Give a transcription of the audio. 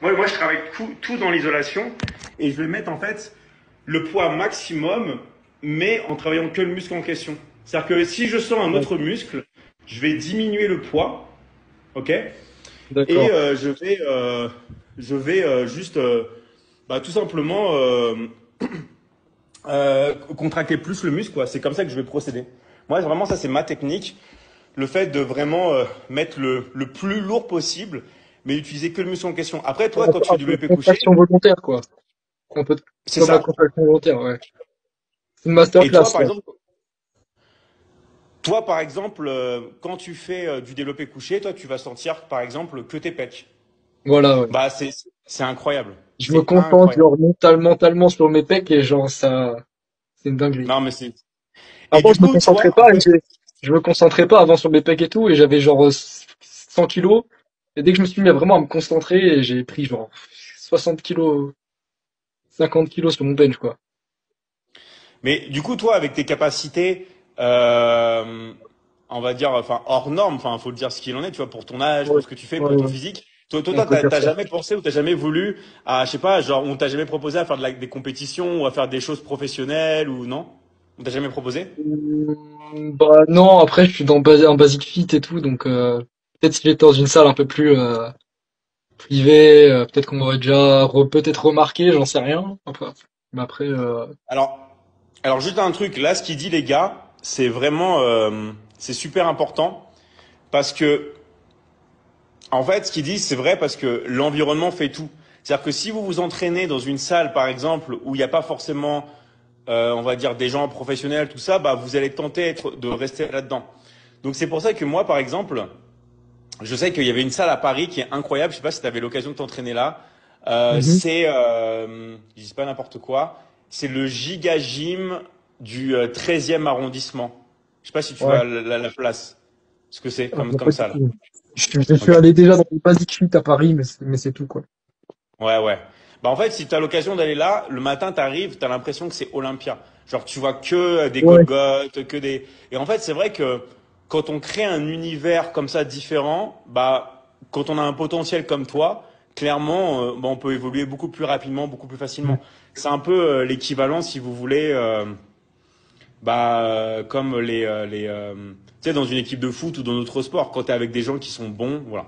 Moi, je travaille tout dans l'isolation et je vais mettre en fait le poids maximum, mais en travaillant que le muscle en question. C'est-à-dire que si je sens un Ouais, autre muscle, je vais diminuer le poids, ok? Et d'accord. je vais juste, tout simplement contracter plus le muscle, quoi. C'est comme ça que je vais procéder. Moi, vraiment, ça, c'est ma technique. Le fait de vraiment mettre le plus lourd possible, mais utiliser que le muscle en question. Après, toi, quand tu fais Un du peu de développé couché, contraction volontaire, quoi. Un peu de- c'est Comme la ça. contraction volontaire, ouais. C'est une Et toi, masterclass, par là. exemple, quand tu fais du développé couché, toi, tu vas sentir, par exemple, que tes pecs. Voilà, ouais. Bah, c'est incroyable. Je me C'est concentre, incroyable. genre, mentalement sur mes pecs et genre, ça, c'est une dinguerie. Non, mais c'est. Et Avant, du coup, toi, en fait, je me concentrais pas avant sur mes pecs et tout, et j'avais genre 100 kilos. Et dès que je me suis mis vraiment à me concentrer, j'ai pris genre 60 kilos, 50 kilos sur mon bench, quoi. mais du coup, toi, avec tes capacités, euh, on va dire, enfin, hors normes, enfin, faut le dire ce qu'il en est, tu vois, pour ton âge, Ouais, pour ce que tu fais, ouais, pour ton ouais. physique. Toi, On peut dire t'as ça. jamais pensé ou t'as jamais voulu à, je sais pas, genre, on t'a jamais proposé à faire des compétitions ou à faire des choses professionnelles ou non? On t'a jamais proposé? Bah non, après je suis dans un basic fit et tout, donc peut-être si j'étais dans une salle un peu plus privée, peut-être qu'on m'aurait déjà peut-être remarqué, j'en sais rien. Enfin, mais après, Alors, alors juste un truc, là, ce qu'il dit, les gars, c'est vraiment, c'est super important parce que, en fait, ce qu'il dit, c'est vrai parce que l'environnement fait tout. C'est-à-dire que si vous vous entraînez dans une salle, par exemple, où il n'y a pas forcément, on va dire, des gens professionnels, tout ça, bah, vous allez tenter de rester là-dedans. Donc c'est pour ça que moi, par exemple, je sais qu'il y avait une salle à Paris qui est incroyable. Je sais pas si tu avais l'occasion de t'entraîner là. mhm. Je dis pas n'importe quoi. C'est le Giga Gym du 13e arrondissement. Je sais pas si tu Ouais. vois la place. Ce que c'est Ah, je vois comme pas du salle. tout. Je suis Ok. allé déjà dans le basic fit à Paris, mais c'est tout quoi. Ouais, ouais. Bah en fait, si tu as l'occasion d'aller là, le matin, t'arrives, t'as l'impression que c'est Olympia. Genre, tu vois que des Ouais. Golgoth, que des. Et en fait, c'est vrai que quand on crée un univers comme ça différent, bah, quand on a un potentiel comme toi, clairement, bah, on peut évoluer beaucoup plus rapidement, beaucoup plus Mm. facilement. C'est un peu l'équivalent, si vous voulez, comme tu sais, dans une équipe de foot ou dans notre sport, quand tu es avec des gens qui sont bons, voilà.